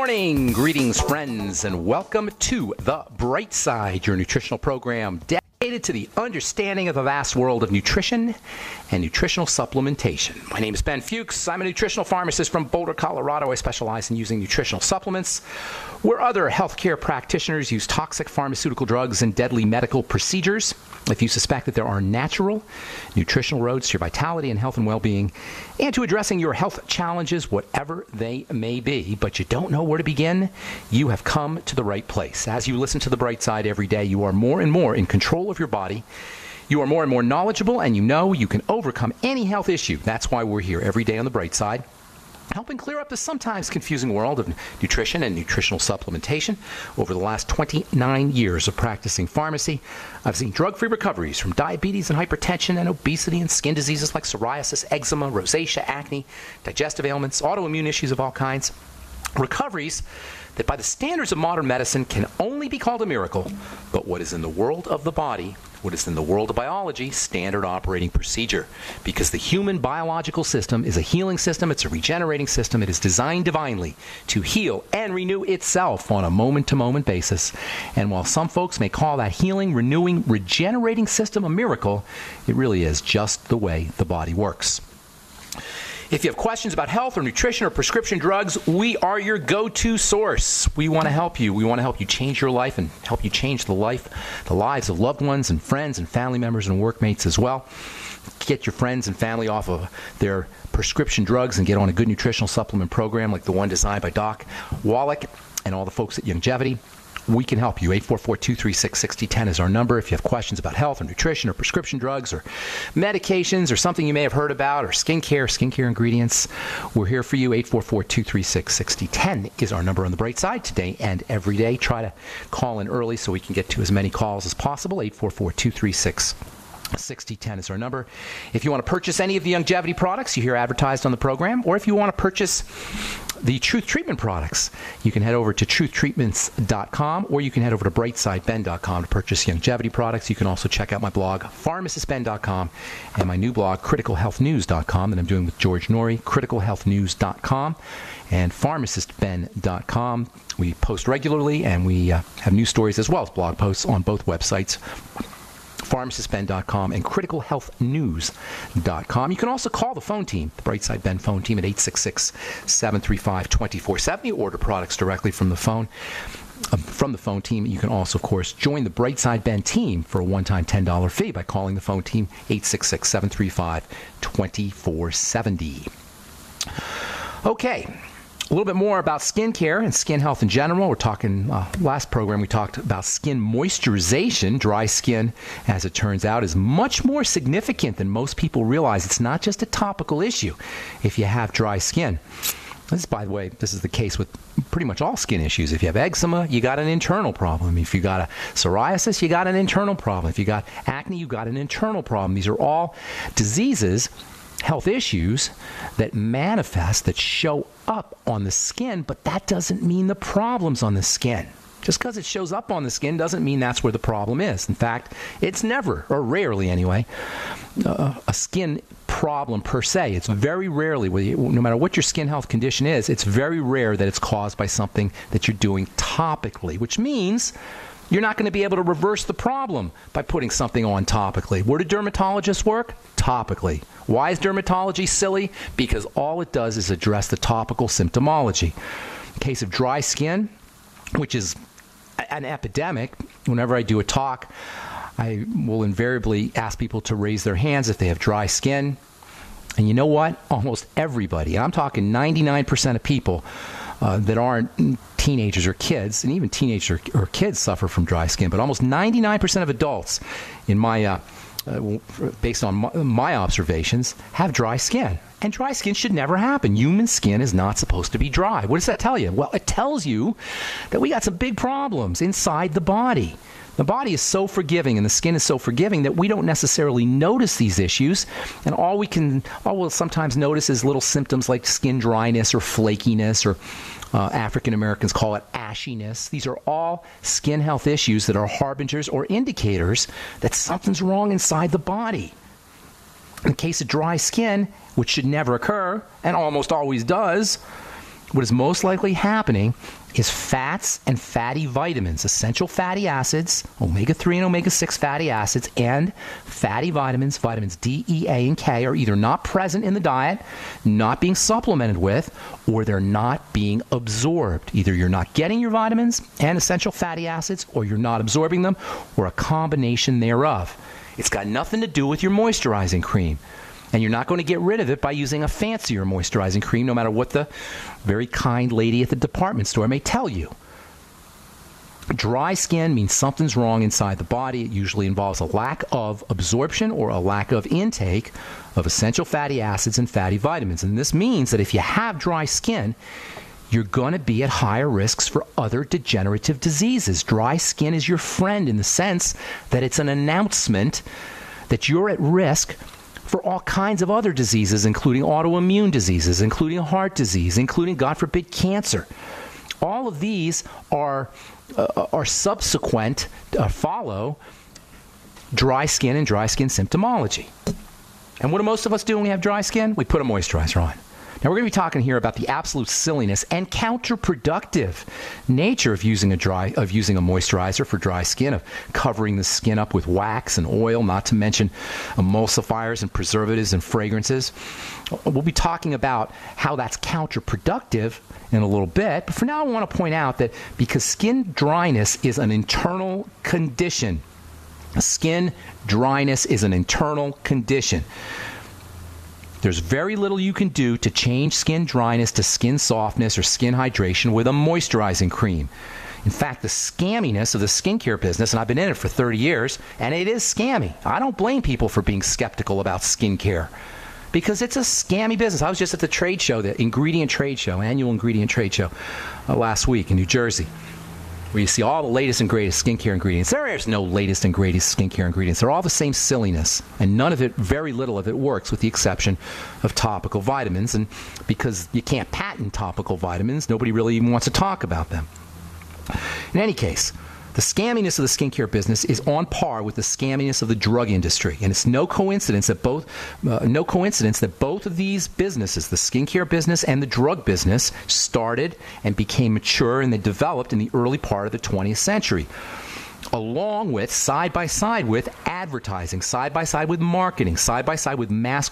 morning. Greetings, friends, and welcome to The Bright Side, your nutritional program dedicated to the understanding of the vast world of nutrition and nutritional supplementation. My name is Ben Fuchs. I'm a nutritional pharmacist from Boulder, Colorado. I specialize in using nutritional supplements where other healthcare practitioners use toxic pharmaceutical drugs and deadly medical procedures. If you suspect that there are natural, nutritional roads to your vitality and health and well-being, and to addressing your health challenges, whatever they may be, but you don't know where to begin, you have come to the right place. As you listen to The Bright Side every day, you are more and more in control of your body. You are more and more knowledgeable, and you know you can overcome any health issue. That's why we're here every day on The Bright Side, helping clear up the sometimes confusing world of nutrition and nutritional supplementation. Over the last 29 years of practicing pharmacy, I've seen drug-free recoveries from diabetes and hypertension and obesity and skin diseases like psoriasis, eczema, rosacea, acne, digestive ailments, autoimmune issues of all kinds. Recoveries that by the standards of modern medicine can only be called a miracle, but what is in the world of the body, what is in the world of biology, standard operating procedure. Because the human biological system is a healing system, it's a regenerating system, it is designed divinely to heal and renew itself on a moment-to-moment basis. And while some folks may call that healing, renewing, regenerating system a miracle, it really is just the way the body works. If you have questions about health or nutrition or prescription drugs, we are your go-to source. We want to help you. We want to help you change your life and help you change the lives of loved ones and friends and family members and workmates as well. Get your friends and family off of their prescription drugs and get on a good nutritional supplement program like the one designed by Doc Wallach and all the folks at Longevity. We can help you. 844-236-6010 is our number. If you have questions about health or nutrition or prescription drugs or medications or something you may have heard about or skincare ingredients, we're here for you. 844-236-6010 is our number on the Bright Side today and every day. Try to call in early so we can get to as many calls as possible. 844-236-6010 is our number. If you want to purchase any of the Longevity products you hear advertised on the program, or if you want to purchase the Truth Treatment products, you can head over to truthtreatments.com, or you can head over to brightsideben.com to purchase Longevity products. You can also check out my blog, pharmacistben.com, and my new blog, criticalhealthnews.com, that I'm doing with George Norrie, criticalhealthnews.com and pharmacistben.com. We post regularly, and we have news stories as well as blog posts on both websites, pharmacistben.com and criticalhealthnews.com. You can also call the phone team, the Brightside Ben phone team, at 866-735-2470. You order products directly from the phone. From the phone team, you can also, of course, join the Brightside Ben team for a one-time $10 fee by calling the phone team, 866-735-2470. Okay. A little bit more about skincare and skin health in general. We're talking, last program we talked about skin moisturization. Dry skin, as it turns out, is much more significant than most people realize. It's not just a topical issue if you have dry skin. This, by the way, this is the case with pretty much all skin issues. If you have eczema, you got an internal problem. If you got a psoriasis, you got an internal problem. If you got acne, you got an internal problem. These are all diseases, health issues that manifest, that show up on the skin, but that doesn't mean the problem's on the skin. Just because it shows up on the skin doesn't mean that's where the problem is. In fact, it's never, or rarely anyway, a skin problem per se. It's very rarely, no matter what your skin health condition is, it's very rare that it's caused by something that you're doing topically, which means you're not going to be able to reverse the problem by putting something on topically. Where do dermatologists work? Topically. Why is dermatology silly? Because all it does is address the topical symptomology. In case of dry skin, which is an epidemic, whenever I do a talk, I will invariably ask people to raise their hands if they have dry skin. And you know what? Almost everybody, and I'm talking 99% of people that aren't teenagers or kids, and even teenagers or kids suffer from dry skin, but almost 99% of adults, in my based on my observations, have dry skin. And dry skin should never happen. Human skin is not supposed to be dry. What does that tell you? Well, it tells you that we got some big problems inside the body. The body is so forgiving and the skin is so forgiving that we don't necessarily notice these issues. And all we'll sometimes notice is little symptoms like skin dryness or flakiness, or African Americans call it ashiness. These are all skin health issues that are harbingers or indicators that something's wrong inside the body. In the case of dry skin, which should never occur and almost always does, what is most likely happening is fats and fatty vitamins, essential fatty acids, omega-3 and omega-6 fatty acids, and fatty vitamins, vitamins D, E, A, and K, are either not present in the diet, not being supplemented with, or they're not being absorbed. Either you're not getting your vitamins and essential fatty acids, or you're not absorbing them, or a combination thereof. It's got nothing to do with your moisturizing cream. And you're not going to get rid of it by using a fancier moisturizing cream, no matter what the very kind lady at the department store may tell you. Dry skin means something's wrong inside the body. It usually involves a lack of absorption or a lack of intake of essential fatty acids and fatty vitamins. And this means that if you have dry skin, you're going to be at higher risks for other degenerative diseases. Dry skin is your friend in the sense that it's an announcement that you're at risk for all kinds of other diseases, including autoimmune diseases, including heart disease, including, God forbid, cancer. All of these are subsequent, follow dry skin and dry skin symptomology. And what do most of us do when we have dry skin? We put a moisturizer on. Now, we're going to be talking here about the absolute silliness and counterproductive nature of using a moisturizer for dry skin, of covering the skin up with wax and oil, not to mention emulsifiers and preservatives and fragrances. We'll be talking about how that's counterproductive in a little bit. But for now, I want to point out that because skin dryness is an internal condition, skin dryness is an internal condition. There's very little you can do to change skin dryness to skin softness or skin hydration with a moisturizing cream. In fact, the scamminess of the skincare business, and I've been in it for 30 years, and it is scammy. I don't blame people for being skeptical about skincare because it's a scammy business. I was just at the trade show, the ingredient trade show, annual ingredient trade show last week in New Jersey, where you see all the latest and greatest skincare ingredients. There is no latest and greatest skincare ingredients. They're all the same silliness, and none of it, very little of it, works with the exception of topical vitamins. And because you can't patent topical vitamins, nobody really even wants to talk about them. In any case, the scamminess of the skincare business is on par with the scamminess of the drug industry, and it's no coincidence that both of these businesses, the skincare business and the drug business, started and became mature and they developed in the early part of the 20th century, along with side by side with advertising, side by side with marketing, side by side with mass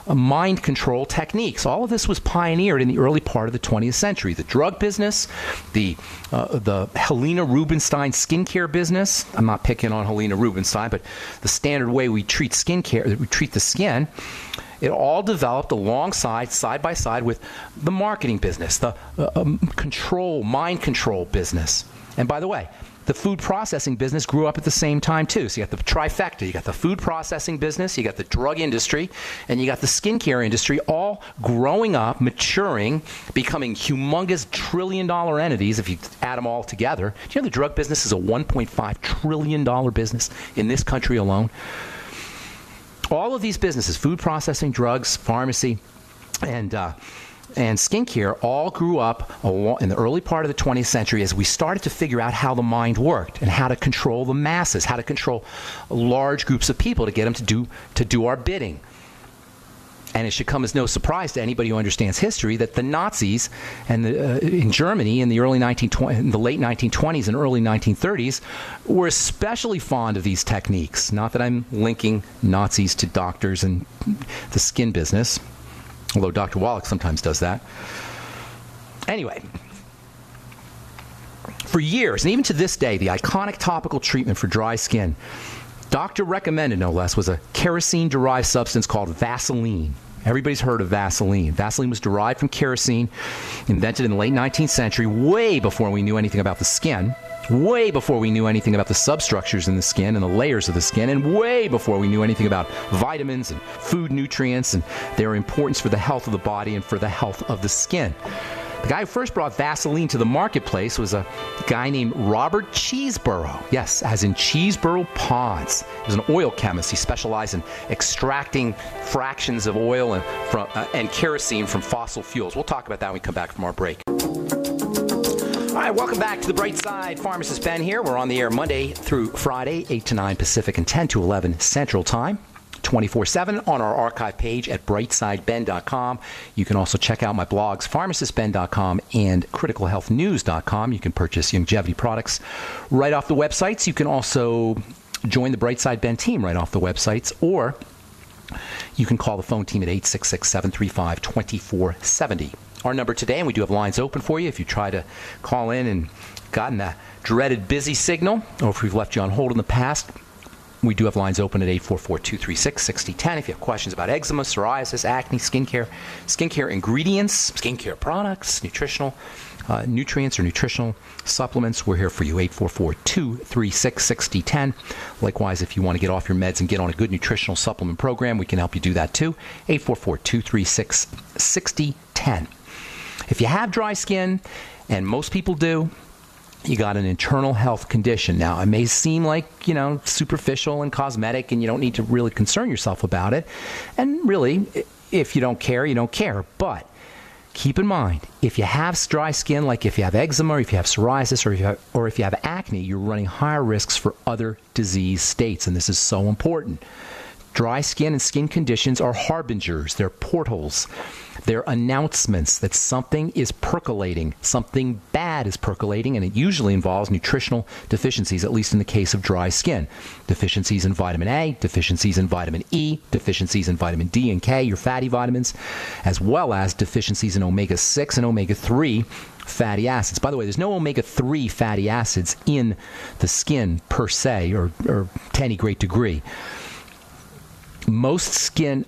mind control techniques. All of this was pioneered in the early part of the 20th century. The drug business, the Helena Rubinstein skincare business. I'm not picking on Helena Rubinstein, but the standard way we treat skincare, we treat the skin. It all developed alongside, side by side with the marketing business, the mind control business. And by the way, the food processing business grew up at the same time, too. So you got the trifecta. You got the food processing business, you got the drug industry, and you got the skincare industry, all growing up, maturing, becoming humongous trillion-dollar entities if you add them all together. Do you know the drug business is a $1.5 trillion business in this country alone? All of these businesses, food processing, drugs, pharmacy, and skincare, all grew up in the early part of the 20th century as we started to figure out how the mind worked and how to control the masses, how to control large groups of people to get them to do our bidding. And it should come as no surprise to anybody who understands history that the Nazis and in Germany in the late 1920s and early 1930s were especially fond of these techniques. Not that I'm linking Nazis to doctors and the skin business, although Dr. Wallach sometimes does that. Anyway, for years, and even to this day, the iconic topical treatment for dry skin, doctor recommended, no less, was a kerosene-derived substance called Vaseline. Everybody's heard of Vaseline. Vaseline was derived from kerosene, invented in the late 19th century, way before we knew anything about the skin, way before we knew anything about the substructures in the skin and the layers of the skin, and way before we knew anything about vitamins and food nutrients and their importance for the health of the body and for the health of the skin. The guy who first brought Vaseline to the marketplace was a guy named Robert Cheeseborough. Yes, as in Cheeseborough Ponds. He was an oil chemist. He specialized in extracting fractions of oil and kerosene from fossil fuels. We'll talk about that when we come back from our break. All right, welcome back to The Bright Side. Pharmacist Ben here. We're on the air Monday through Friday, 8 to 9 Pacific and 10 to 11 Central Time. 24/7 on our archive page at brightsideben.com. You can also check out my blogs, pharmacistben.com and criticalhealthnews.com. You can purchase longevity products right off the websites. You can also join the Brightside Ben team right off the websites, or you can call the phone team at 866-735-2470. Our number today, and we do have lines open for you if you try to call in and gotten that dreaded busy signal, or if we've left you on hold in the past, we do have lines open at 844-236-6010. If you have questions about eczema, psoriasis, acne, skincare ingredients, skincare products, nutrients or nutritional supplements, we're here for you, 844-236-6010. Likewise, if you want to get off your meds and get on a good nutritional supplement program, we can help you do that too, 844-236-6010. If you have dry skin, and most people do, you got an internal health condition. Now, it may seem like, superficial and cosmetic, and you don't need to really concern yourself about it. And really, if you don't care, you don't care. But keep in mind, if you have dry skin, like if you have eczema, or if you have psoriasis, or if you have acne, you're running higher risks for other disease states, and this is so important. Dry skin and skin conditions are harbingers. They're portals. They're announcements that something is percolating, something bad is percolating, and it usually involves nutritional deficiencies, at least in the case of dry skin. Deficiencies in vitamin A, deficiencies in vitamin E, deficiencies in vitamin D and K, your fatty vitamins, as well as deficiencies in omega-6 and omega-3 fatty acids. By the way, there's no omega-3 fatty acids in the skin per se, or to any great degree. Mostly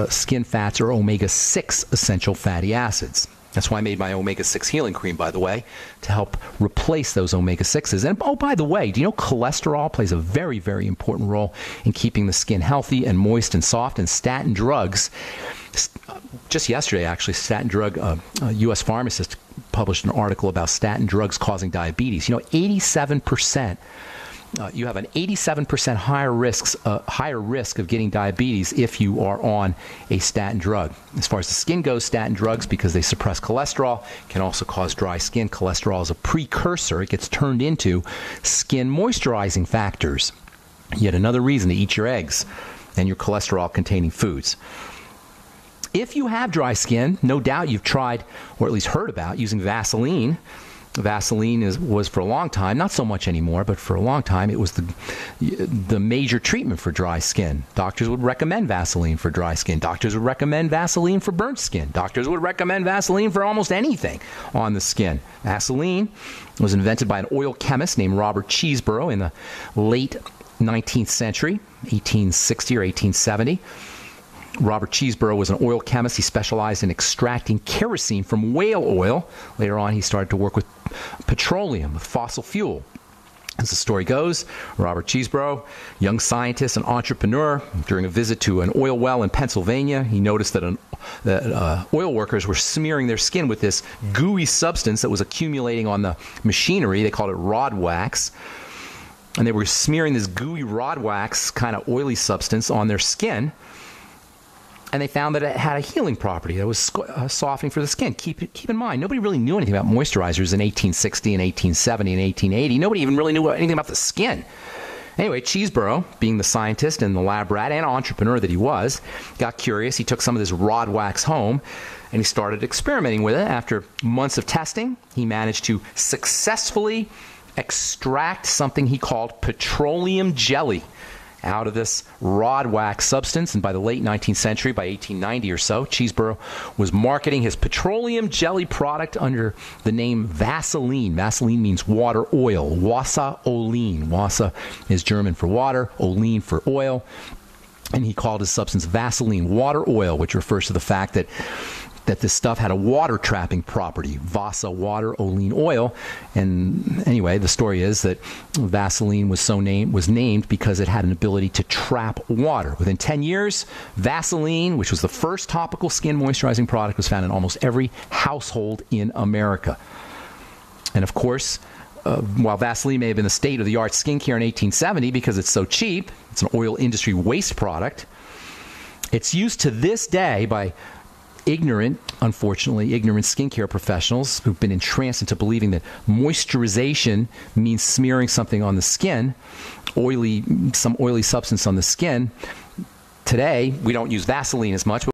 skin fats are omega-6 essential fatty acids. That's why I made my omega-6 healing cream, by the way, to help replace those omega-6s. And by the way, do you know cholesterol plays a very, very important role in keeping the skin healthy and moist and soft? And statin drugs, just yesterday actually, a U.S. pharmacist published an article about statin drugs causing diabetes. 87%. You have an 87% higher risk of getting diabetes if you are on a statin drug. As far as the skin goes, statin drugs, because they suppress cholesterol, can also cause dry skin. Cholesterol is a precursor. It gets turned into skin moisturizing factors. Yet another reason to eat your eggs and your cholesterol-containing foods. If you have dry skin, no doubt you've tried, or at least heard about, using Vaseline. Vaseline was for a long time, not so much anymore, but for a long time, it was the major treatment for dry skin. Doctors would recommend Vaseline for dry skin. Doctors would recommend Vaseline for burnt skin. Doctors would recommend Vaseline for almost anything on the skin. Vaseline was invented by an oil chemist named Robert Cheeseborough in the late 19th century, 1860 or 1870. Robert Cheeseborough was an oil chemist. He specialized in extracting kerosene from whale oil. Later on, he started to work with petroleum, with fossil fuel. As the story goes, Robert Cheeseborough, young scientist and entrepreneur, during a visit to an oil well in Pennsylvania, he noticed that oil workers were smearing their skin with this gooey substance that was accumulating on the machinery. They called it rod wax. And they were smearing this gooey rod wax, kind of oily substance, on their skin. And they found that it had a healing property that was softening for the skin. Keep in mind, nobody really knew anything about moisturizers in 1860 and 1870 and 1880. Nobody even really knew anything about the skin. Anyway, Cheeseborough, being the scientist and the lab rat and entrepreneur that he was, got curious. He took some of this rod wax home, and he started experimenting with it. After months of testing, he managed to successfully extract something he called petroleum jelly out of this rod wax substance. And by the late 19th century, by 1890 or so, Cheeseborough was marketing his petroleum jelly product under the name Vaseline. Vaseline means water oil. Wasser-Olin. Wasser is German for water, Olin for oil. And he called his substance Vaseline, water oil, which refers to the fact that this stuff had a water trapping property, Vasa, water, Olin, oil. And anyway, the story is that Vaseline was named because it had an ability to trap water. Within 10 years, Vaseline, which was the first topical skin moisturizing product, was found in almost every household in America. And of course, while Vaseline may have been the state-of-the-art skincare in 1870 because it's so cheap, it's an oil industry waste product, it's used to this day by unfortunately ignorant skincare professionals who've been entranced into believing that moisturization means smearing something on the skin, some oily substance on the skin. Today, we don't use Vaseline as much,